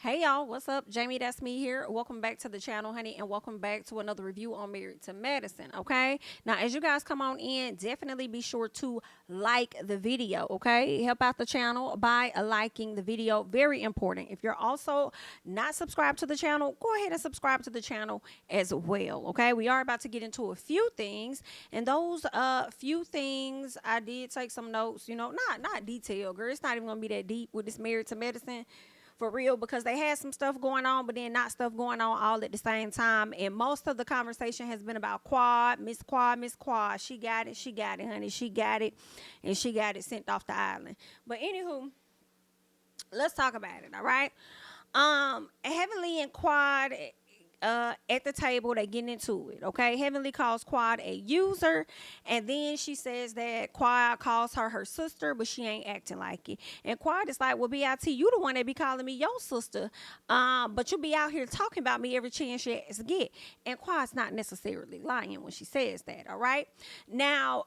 Hey y'all, what's up? JamiThatsMe here. Welcome back to the channel, honey, and welcome back to another review on Married to Medicine, okay? Now, as you guys come on in, definitely be sure to like the video, okay? Help out the channel by liking the video. Very important. If you're also not subscribed to the channel, go ahead and subscribe to the channel as well, okay? We are about to get into a few things, and those few things, I did take some notes, not detailed, girl. It's not even going to be that deep with this Married to Medicine. For real, because they had some stuff going on, but then not stuff going on all at the same time. And most of the conversation has been about Quad, Miss Quad, Miss Quad. She got it, honey. She got it, and she got it sent off the island. But anywho, let's talk about it, all right? Heavenly and Quad at the table, they getting into it, okay? Heavenly calls Quad a user, and then she says that Quad calls her sister, but she ain't acting like it. And Quad is like, well, BIT, you the one that be calling me your sister, but you be out here talking about me every chance you get. And Quad's not necessarily lying when she says that, all right? Now,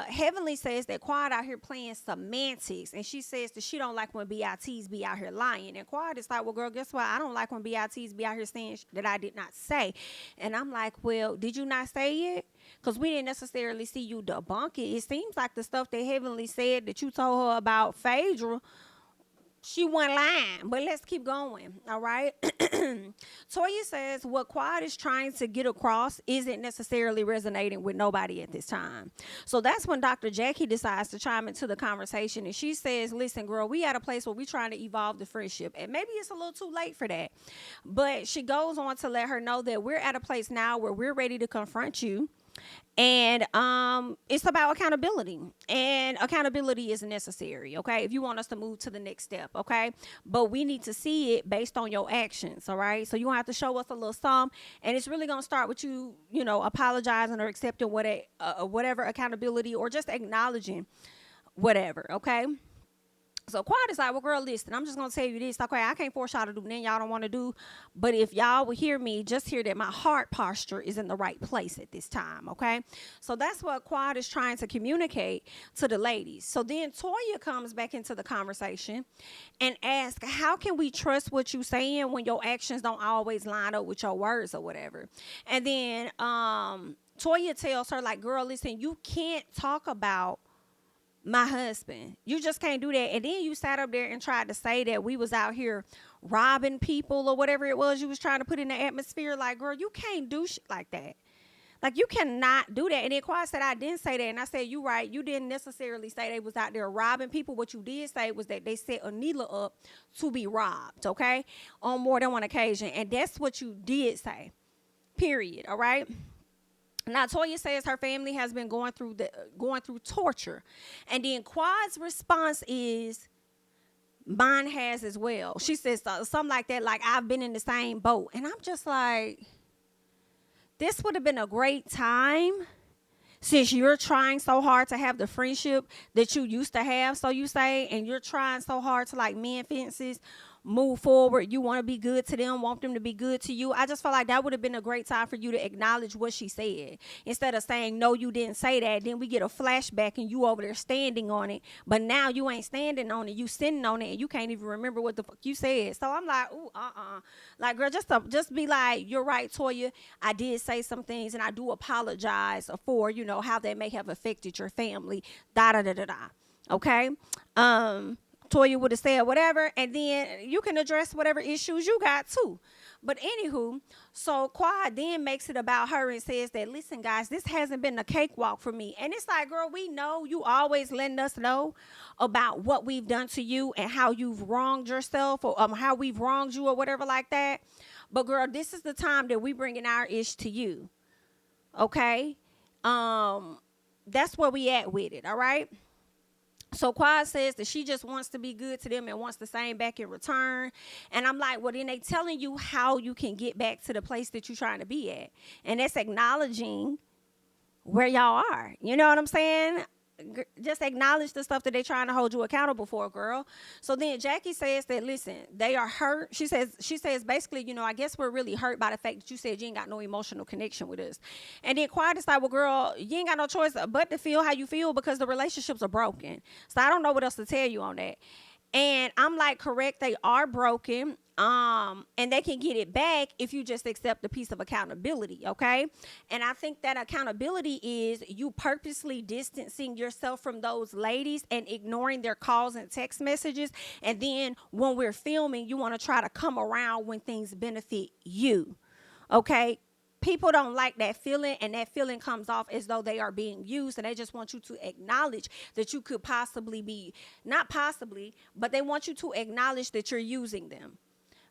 Heavenly says that Quad out here playing semantics, and she says that she don't like when BITs be out here lying. And Quad is like, well, girl, guess what? I don't like when BITs be out here saying that I did not say. And I'm like, well, did you not say it? Because we didn't necessarily see you debunk it. It seems like the stuff that Heavenly said that you told her about Phaedra, she wasn't lying. But let's keep going, all right? Toya says what Quad is trying to get across isn't necessarily resonating with nobody at this time. So that's when Dr. Jackie decides to chime into the conversation, and she says, listen, girl, we at a place where we're trying to evolve the friendship, and maybe it's a little too late for that. But she goes on to let her know that we're at a place now where we're ready to confront you. And it's about accountability, and accountability is necessary, okay, if you want us to move to the next step, okay? But we need to see it based on your actions, all right? So you gonna have to show us a little something, and it's really gonna start with you apologizing or accepting whatever accountability, or just acknowledging whatever, okay? So Quad is like, well, girl, listen, I'm just going to tell you this. Okay, I can't force y'all to do nothing y'all don't want to do. But if y'all will hear me, just hear that my heart posture is in the right place at this time, okay? So that's what Quad is trying to communicate to the ladies. So then Toya comes back into the conversation and asks, how can we trust what you saying when your actions don't always line up with your words or whatever? And then Toya tells her, like, girl, listen, you can't talk about my husband. You just can't do that. And then you sat up there and tried to say that we was out here robbing people or whatever it was you was trying to put in the atmosphere. Like, girl, you can't do shit like that. Like, you cannot do that. And then Quad said, I didn't say that. And I said, you right. You didn't necessarily say they was out there robbing people. What you did say was that they set Anila up to be robbed, okay, on more than one occasion. And that's what you did say, period, all right? Now, Toya says her family has been going through torture. And then Quad's response is, mine has as well. She says something like that, like, I've been in the same boat. And I'm just like, this would have been a great time, since you're trying so hard to have the friendship that you used to have, so you say, and you're trying so hard to, like, mend fences, move forward. You want to be good to them, want them to be good to you. I just felt like that would have been a great time for you to acknowledge what she said, instead of saying, no, you didn't say that. Then we get a flashback and you over there standing on it, but now you ain't standing on it, you sitting on it, and you can't even remember what the fuck you said. So I'm like, ooh, like, girl, just be like, you're right, Toya, I did say some things, and I do apologize for how they may have affected your family, da da da da da, okay? Toya would have said whatever, and then you can address whatever issues you got too. But anywho, so Quad then makes it about her and says that, listen, guys, this hasn't been a cakewalk for me. And it's like, girl, we know you always letting us know about what we've done to you and how you've wronged yourself, or how we've wronged you or whatever like that. But girl, this is the time that we bringing our ish to you, okay? That's where we at with it, all right? So Quad says that she just wants to be good to them and wants the same back in return. And I'm like, well, then they telling you how you can get back to the place that you're trying to be at. And that's acknowledging where y'all are. You know what I'm saying? Just acknowledge the stuff that they're trying to hold you accountable for, girl. So then Jackie says that, listen, they are hurt. She says basically, I guess we're really hurt by the fact that you said you ain't got no emotional connection with us. And then Quiet is like, well, girl, you ain't got no choice but to feel how you feel, because the relationships are broken. So I don't know what else to tell you on that. And I'm like, correct, they are broken. And they can get it back if you just accept a piece of accountability, okay? And I think that accountability is you purposely distancing yourself from those ladies and ignoring their calls and text messages. And then when we're filming, you want to try to come around when things benefit you, okay? People don't like that feeling, and that feeling comes off as though they are being used, and they just want you to acknowledge that you could possibly be, not possibly, but they want you to acknowledge that you're using them,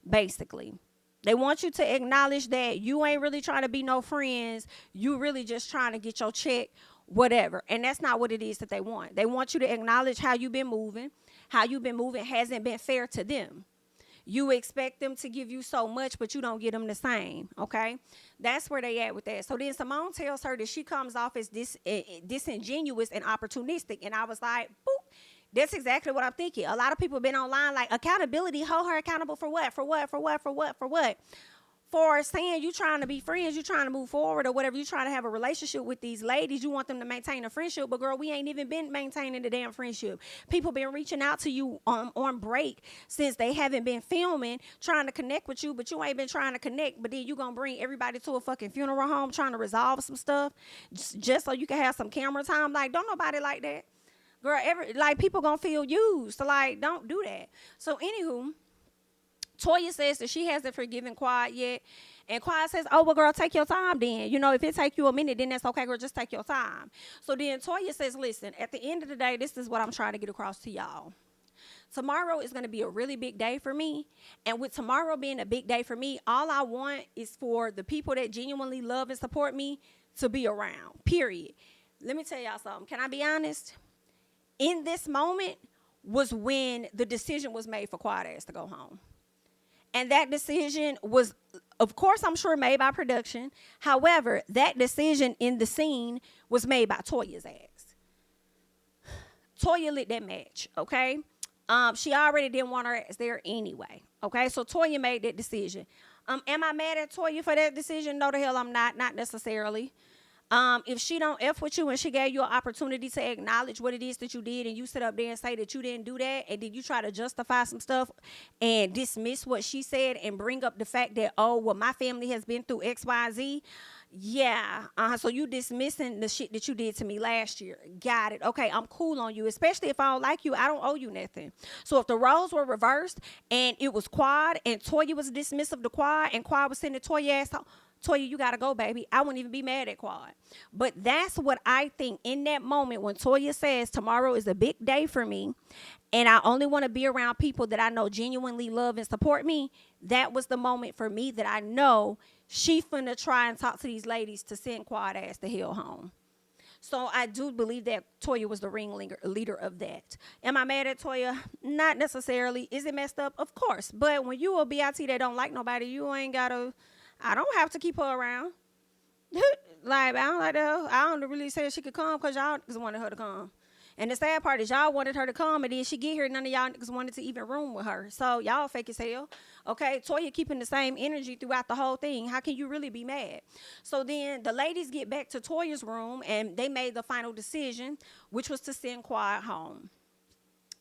basically. They want you to acknowledge that you ain't really trying to be no friends. You really just trying to get your check, whatever. And that's not what it is that they want. They want you to acknowledge how you've been moving. How you've been moving hasn't been fair to them. You expect them to give you so much, but you don't get them the same, okay? That's where they at with that. So then Simone tells her that she comes off as disingenuous and opportunistic. And I was like, boop, that's exactly what I'm thinking. A lot of people been online like, accountability, hold her accountable for what? For what? For what? For what? For what? For saying you trying to be friends, you trying to move forward or whatever, you trying to have a relationship with these ladies, you want them to maintain a friendship, but girl, we ain't even been maintaining the damn friendship. People been reaching out to you on break since they haven't been filming, trying to connect with you, but you ain't been trying to connect, but then you gonna bring everybody to a fucking funeral home trying to resolve some stuff just so you can have some camera time. Like, don't nobody like that. Girl, people gonna feel used, so like, don't do that. So anywho, Toya says that she hasn't forgiven Quad yet. And Quad says, oh, well, girl, take your time then. You know, if it take you a minute, then that's okay, girl, just take your time. So then Toya says, listen, at the end of the day, this is what I'm trying to get across to y'all. Tomorrow is going to be a really big day for me. And with tomorrow being a big day for me, all I want is for the people that genuinely love and support me to be around, period. Let me tell y'all something. Can I be honest? In this moment was when the decision was made for Quad ass to go home. And that decision was, of course, I'm sure made by production. However, that decision in the scene was made by Toya's ass. Toya lit that match, okay? She already didn't want her ass there anyway, okay? So Toya made that decision. Am I mad at Toya for that decision? No, the hell I'm not necessarily. If she don't F with you and she gave you an opportunity to acknowledge what it is that you did and you sit up there and say that you didn't do that and then you try to justify some stuff and dismiss what she said and bring up the fact that, oh, well, my family has been through X, Y, Z. Yeah. So you dismissing the shit that you did to me last year. Got it. Okay, I'm cool on you, especially if I don't like you. I don't owe you nothing. So if the roles were reversed and it was Quad and Toya was dismissive to Quad and Quad was sending Toya ass home, Toya, you got to go, baby. I wouldn't even be mad at Quad. But that's what I think in that moment when Toya says tomorrow is a big day for me and I only want to be around people that I know genuinely love and support me, that was the moment for me that I know she finna try and talk to these ladies to send Quad ass the hell home. So I do believe that Toya was the leader of that. Am I mad at Toya? Not necessarily. Is it messed up? Of course. But when you a BIT that don't like nobody, you ain't got to... I don't have to keep her around. Like, I don't like that. I don't really say she could come because y'all niggas wanted her to come. And the sad part is y'all wanted her to come, and then she get here, none of y'all niggas wanted to even room with her. So y'all fake as hell. Okay, Toya keeping the same energy throughout the whole thing. How can you really be mad? So then the ladies get back to Toya's room, and they made the final decision, which was to send Quad home.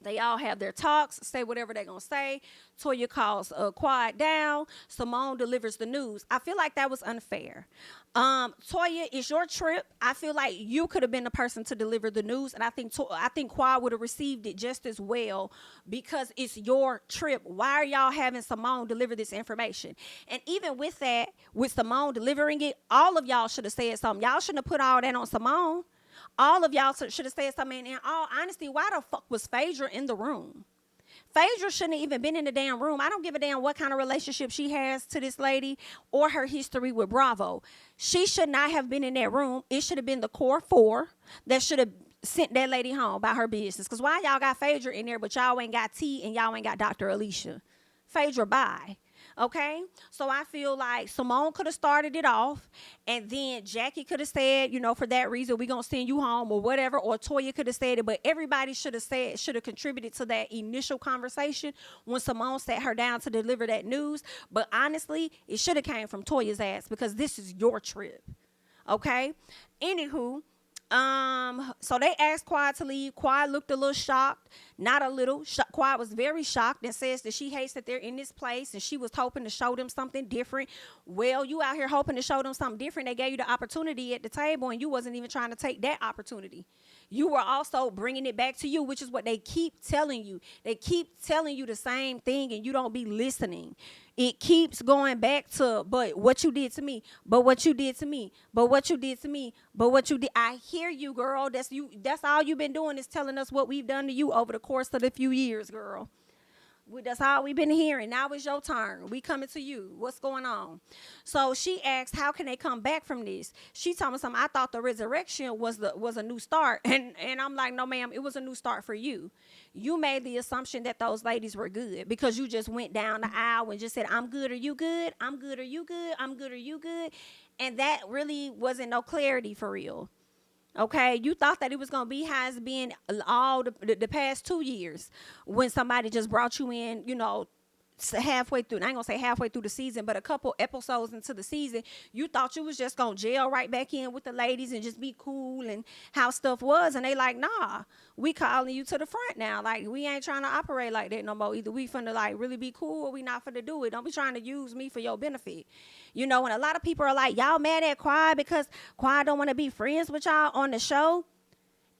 They all have their talks, say whatever they're going to say. Toya calls Quad down. Simone delivers the news. I feel like that was unfair. Toya, it's your trip. I feel like you could have been the person to deliver the news, and I think Quad would have received it just as well because it's your trip. Why are y'all having Simone deliver this information? And even with that, with Simone delivering it, all of y'all should have said something. Y'all shouldn't have put all that on Simone. All of y'all should have said something. In all honesty, why the fuck was Phaedra in the room? Phaedra shouldn't have even been in the damn room. I don't give a damn what kind of relationship she has to this lady or her history with Bravo. She should not have been in that room. It should have been the core four that should have sent that lady home about her business. Because why y'all got Phaedra in there, but y'all ain't got T and y'all ain't got Dr. Alicia? Phaedra, bye. Okay, so I feel like Simone could have started it off, and then Jackie could have said, you know, for that reason, we're going to send you home or whatever, or Toya could have said it, but everybody should have contributed to that initial conversation when Simone sat her down to deliver that news. But honestly, it should have came from Toya's ass because this is your trip. Okay, anywho. So they asked Quad to leave. Quad looked a little shocked. not a little. Quad was very shocked and says that she hates that they're in this place and she was hoping to show them something different. Well, you out here hoping to show them something different. They gave you the opportunity at the table and you wasn't even trying to take that opportunity. You were also bringing it back to you, which is what they keep telling you. They keep telling you the same thing and you don't be listening. It keeps going back to, but what you did to me, but what you did to me, but what you did to me, but what you did. I hear you, girl. That's you. That's all you've been doing is telling us what we've done to you over the course of the few years, girl. That's all we've been hearing. Now it's your turn. We coming to you. What's going on? So she asked, how can they come back from this? She told me something. I thought the resurrection was a new start. And I'm like, no, ma'am, it was a new start for you. You made the assumption that those ladies were good because you just went down the aisle and just said, I'm good. Are you good? I'm good. Are you good? I'm good. Are you good? And that really wasn't no clarity for real. Okay, you thought that it was going to be how it's been all the past 2 years when somebody just brought you in, you know, halfway through. I ain't going to say halfway through the season, but a couple episodes into the season, you thought you was just going to jail right back in with the ladies and just be cool and how stuff was. And they like, nah, we calling you to the front now. Like, we ain't trying to operate like that no more. Either we finna like really be cool or we not finna do it. Don't be trying to use me for your benefit. You know, and a lot of people are like, y'all mad at Quad because Quad don't want to be friends with y'all on the show.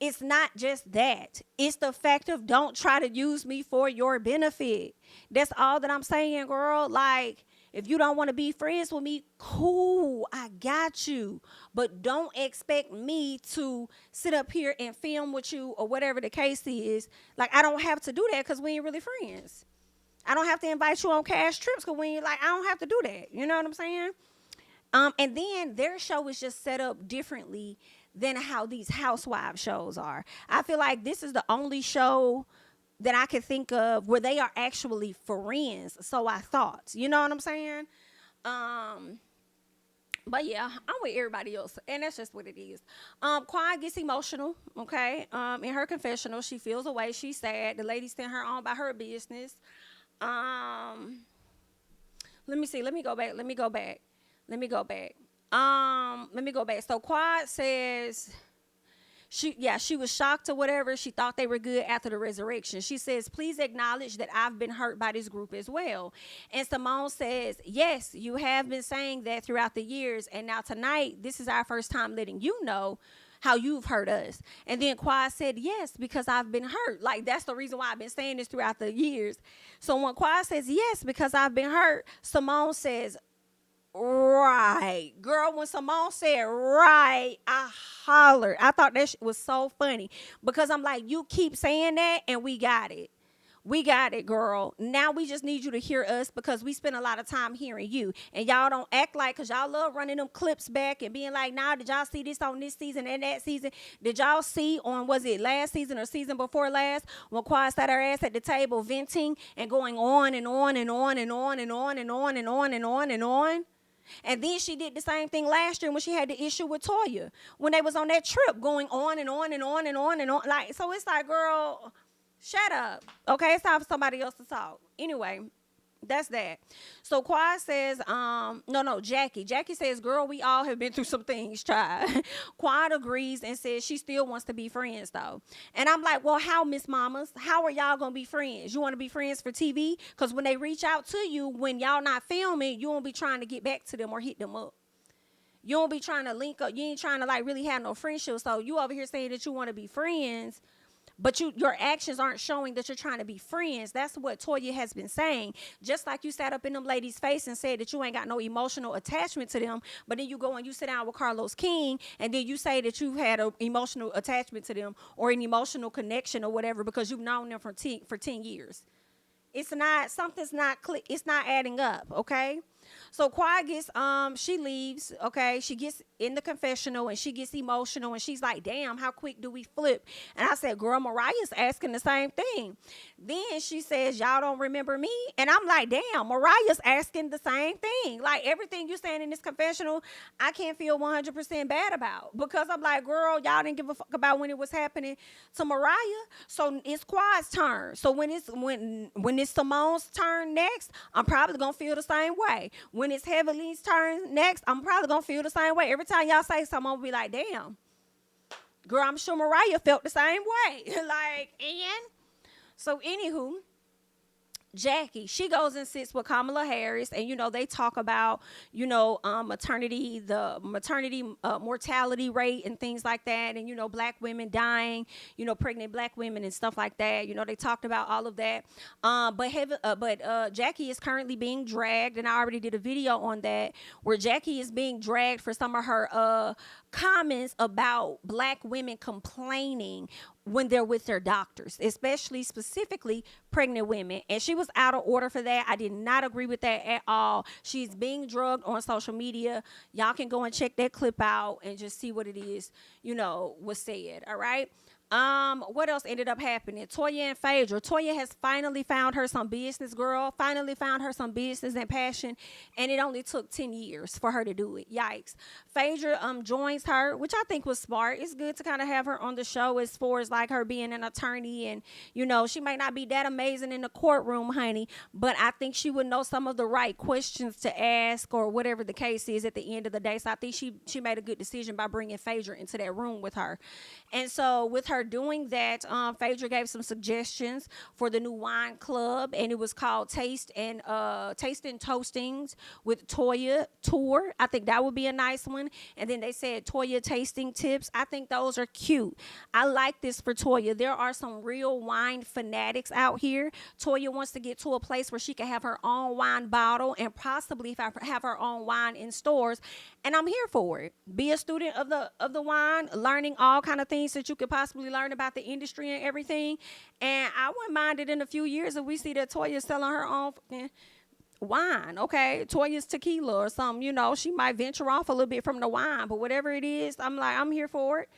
It's not just that. It's the fact of don't try to use me for your benefit. That's all that I'm saying, girl. Like, if you don't want to be friends with me, cool, I got you. But don't expect me to sit up here and film with you or whatever the case is. Like, I don't have to do that because we ain't really friends. I don't have to invite you on cash trips because we ain't like, I don't have to do that. You know what I'm saying? And then their show is just set up differently than how these Housewives shows are. I feel like this is the only show that I can think of where they are actually friends. So I thought, you know what I'm saying? But yeah, I'm with everybody else, and that's just what it is. Quad gets emotional, okay? In her confessional, she feels away. She's sad. The lady sent her on by her business. Let me see. Let me go back. So Quad says she was shocked or whatever. She thought they were good after the resurrection. She says, please acknowledge that I've been hurt by this group as well. And Simone says, yes, you have been saying that throughout the years. And now tonight, this is our first time letting you know how you've hurt us. And then Quad said, yes, because I've been hurt. Like, that's the reason why I've been saying this throughout the years. So when Quad says, yes, because I've been hurt, Simone says, right. Girl, when Simone said right, I hollered. I thought that was so funny because I'm like, you keep saying that and we got it. We got it, girl. Now we just need you to hear us because we spend a lot of time hearing you. And y'all don't act like, because y'all love running them clips back and being like, nah, did y'all see this on this season and that season? Did y'all see on, was it last season or season before last, when Quad sat her ass at the table venting and going on and on and on and on and on and on and on and on and on? And then she did the same thing last year when she had the issue with Toya, when they was on that trip going on and on and on and on and on. Like, so it's like, girl, shut up. Okay, it's time for somebody else to talk. Anyway, that's that. So Quad says, Jackie. Jackie says, girl, we all have been through some things, child. Quad agrees and says she still wants to be friends, though. And I'm like, well, how, Miss Mamas? How are y'all going to be friends? You want to be friends for TV? Because when they reach out to you, when y'all not filming, you won't be trying to get back to them or hit them up. You won't be trying to link up. You ain't trying to, like, really have no friendship. So you over here saying that you want to be friends, but your actions aren't showing that you're trying to be friends. That's what Toya has been saying. Just like you sat up in them ladies' face and said that you ain't got no emotional attachment to them, but then you go and you sit down with Carlos King, and then you say that you had an emotional attachment to them or an emotional connection or whatever because you've known them for 10 years. It's not, something's not it's not adding up, okay? So Quad gets, she leaves, okay? She gets in the confessional and she gets emotional and she's like, damn, how quick do we flip? And I said, girl, Mariah's asking the same thing. Then she says, y'all don't remember me? And I'm like, damn, Mariah's asking the same thing. Like, everything you're saying in this confessional, I can't feel 100% bad about, because I'm like, girl, y'all didn't give a fuck about when it was happening to Mariah. So it's Quad's turn. So when it's Simone's turn next, I'm probably gonna feel the same way. When it's Heavenly's turn next, I'm probably gonna feel the same way. Every time y'all say something, I'm gonna be like, damn, girl, I'm sure Mariah felt the same way. Like, and So, anywho, Jackie, she goes and sits with Kamala Harris, and they talk about the maternity mortality rate and things like that, and black women dying, pregnant black women and stuff like that. They talked about all of that. But Jackie is currently being dragged, and I already did a video on that where Jackie is being dragged for some of her comments about black women complaining when they're with their doctors, especially specifically pregnant women. And she was out of order for that. I did not agree with that at all. She's being drugged on social media. Y'all can go and check that clip out and just see what it is, was said. All right. What else ended up happening? Toya and Phaedra. Toya has finally found her some business, girl. Finally found her some business and passion, and it only took 10 years for her to do it. Yikes. Phaedra joins her, which I think was smart. It's good to kind of have her on the show as far as like her being an attorney, and she might not be that amazing in the courtroom, honey, but I think she would know some of the right questions to ask or whatever the case is at the end of the day. So I think she made a good decision by bringing Phaedra into that room with her. And so with her doing that, Phaedra gave some suggestions for the new wine club, and it was called Taste and Toastings with Toya Tour. I think that would be a nice one. And then they said Toya Tasting Tips. I think those are cute. I like this for Toya. There are some real wine fanatics out here. Toya wants to get to a place where she can have her own wine bottle and possibly have her own wine in stores, and I'm here for it. Be a student of the wine, learning all kind of things that you could possibly learn about the industry and everything. And I wouldn't mind it in a few years if we see that Toya selling her own wine. Okay, Toya's tequila or something. She might venture off a little bit from the wine, but whatever it is, I'm here for it.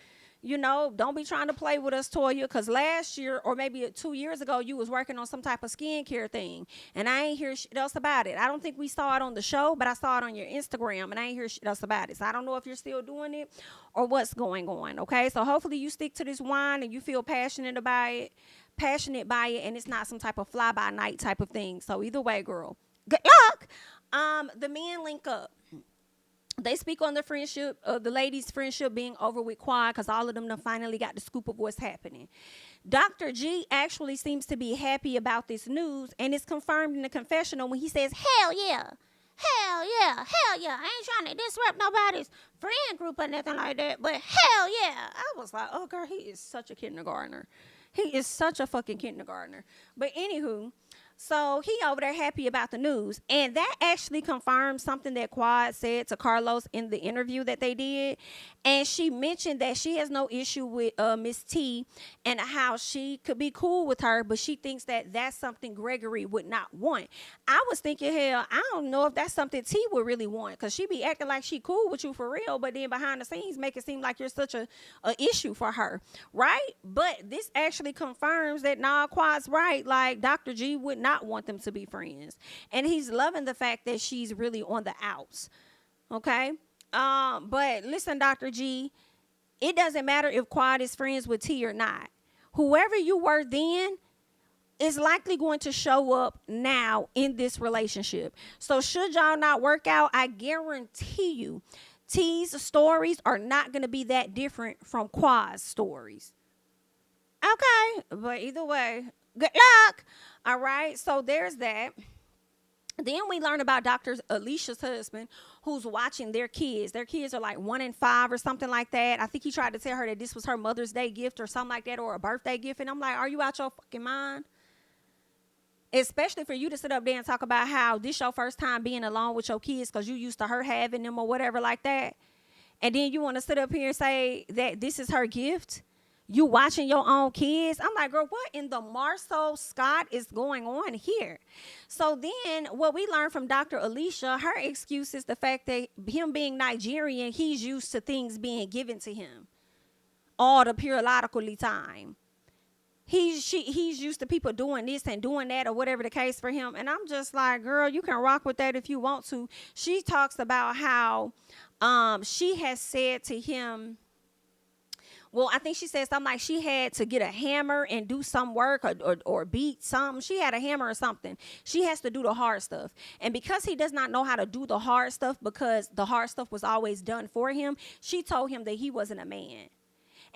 Don't be trying to play with us, Toya, because last year or maybe 2 years ago, you was working on some type of skincare thing, and I ain't hear shit else about it. I don't think we saw it on the show, but I saw it on your Instagram, and I ain't hear shit else about it. So I don't know if you're still doing it or what's going on, okay? So hopefully you stick to this wine and you feel passionate by it, and it's not some type of fly-by-night type of thing. So either way, girl, good luck. The men link up. They speak on the friendship, the ladies' friendship being over with Quad, because all of them finally got the scoop of what's happening. Dr. G actually seems to be happy about this news, and it's confirmed in the confessional when he says, hell yeah, hell yeah, hell yeah. I ain't trying to disrupt nobody's friend group or nothing like that, but hell yeah. I was like, oh, girl, he is such a kindergartner. He is such a fucking kindergartner. But anywho, so he over there happy about the news. And that actually confirms something that Quad said to Carlos in the interview that they did. And she mentioned that she has no issue with Miss T and how she could be cool with her, but she thinks that that's something Gregory would not want. I was thinking, hell, I don't know if that's something T would really want, because she be acting like she cool with you for real, but then behind the scenes make it seem like you're such a issue for her, right? But this actually confirms that, nah, Quad's right. Like, Dr. G would not want them to be friends, and he's loving the fact that she's really on the outs. Okay, but listen, Dr. G, it doesn't matter if Quad is friends with T or not. Whoever you were then is likely going to show up now in this relationship. So should y'all not work out, I guarantee you T's stories are not going to be that different from Quad's stories. Okay, but either way, good luck. All right, so there's that. Then we learn about Dr. Alicia's husband, who's watching their kids. Their kids are like 1 and 5 or something like that. I think he tried to tell her that this was her Mother's Day gift or something like that, or a birthday gift. And I'm like, are you out your fucking mind? Especially for you to sit up there and talk about how this your first time being alone with your kids because you used to her having them or whatever like that. And then you want to sit up here and say that this is her gift. You watching your own kids. I'm like, girl, what in the Marceau Scott is going on here? So then what we learned from Dr. Alicia, her excuse is the fact that him being Nigerian, he's used to things being given to him all the periodically time. He's used to people doing this and doing that or whatever the case for him. And I'm just like, girl, you can rock with that if you want to. She talks about how she has said to him, well, I think she said something like she had to get a hammer and do some work or beat something. She had a hammer or something. She has to do the hard stuff. And because he does not know how to do the hard stuff because the hard stuff was always done for him, she told him that he wasn't a man.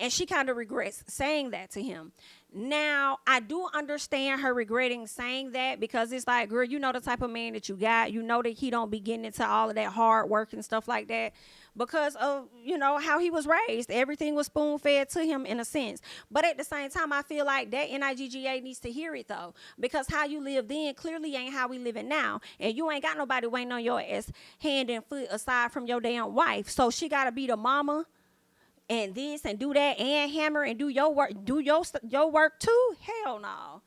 And she kind of regrets saying that to him. Now, I do understand her regretting saying that, because it's like, girl, you know the type of man that you got. You know that he don't be getting into all of that hard work and stuff like that because of, you know, how he was raised. Everything was spoon-fed to him in a sense. But at the same time, I feel like that NIGGA needs to hear it, though, because how you live then clearly ain't how we living now. And you ain't got nobody waiting on your ass hand and foot aside from your damn wife. So she got to be the mama and this and do that and hammer and do your work, do your work too. Hell no.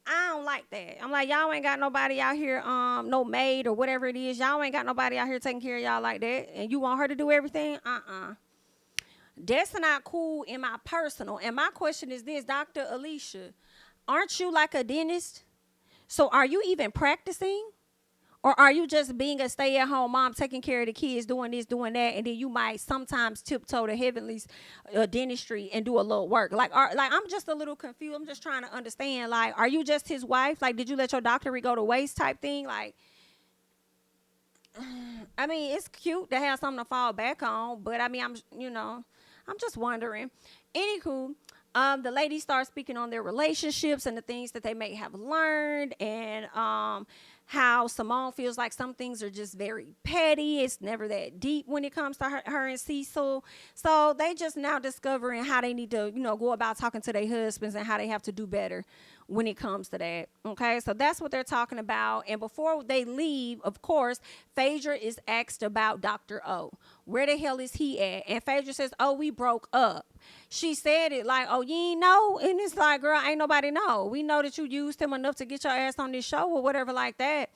I don't like that. I'm like, y'all ain't got nobody out here, no maid or whatever it is. Y'all ain't got nobody out here taking care of y'all like that. And you want her to do everything? That's not cool in my personal. And my question is this, Dr. Alicia, aren't you like a dentist? So are you even practicing? Or are you just being a stay-at-home mom, taking care of the kids, doing this, doing that, and then you might sometimes tiptoe to heavenly's dentistry and do a little work? Like I'm just a little confused. I'm just trying to understand. Like, are you just his wife? Like, did you let your doctorate go to waste type thing? Like, I mean, it's cute to have something to fall back on, but I mean, I'm just wondering. Anywho, the ladies start speaking on their relationships and the things that they may have learned, and how Simone feels like some things are just very petty. It's never that deep when it comes to her and Cecil. So they just now discovering how they need to, go about talking to their husbands and how they have to do better when it comes to that. Okay, so that's what they're talking about. And before they leave, of course, Phaedra is asked about Dr. O. Where the hell is he at? And Phaedra says, oh, we broke up. She said it like, oh, you ain't know? And it's like, girl, ain't nobody know. We know that you used him enough to get your ass on this show or whatever like that.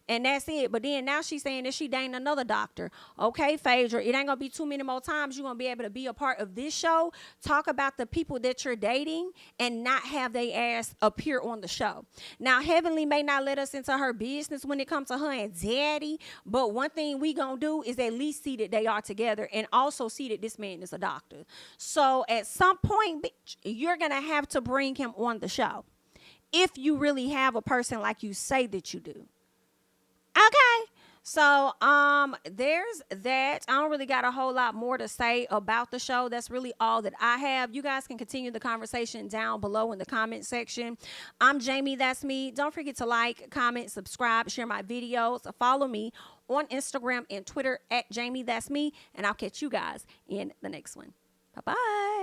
And that's it. But then now she's saying that she dating another doctor. Okay, Phaedra, it ain't going to be too many more times you're going to be able to be a part of this show, talk about the people that you're dating, and not have their ass appear on the show. Now, Heavenly may not let us into her business when it comes to her and Daddy, but one thing we going to do is at least see that they are together and also see that this man is a doctor. So at some point, bitch, you're going to have to bring him on the show if you really have a person like you say that you do. Okay, so there's that. I don't really got a whole lot more to say about the show. That's really all that I have. You guys can continue the conversation down below in the comment section. I'm Jami, that's me. Don't forget to like, comment, subscribe, share my videos. Follow me on Instagram and Twitter at Jami, that's me. And I'll catch you guys in the next one. Bye-bye.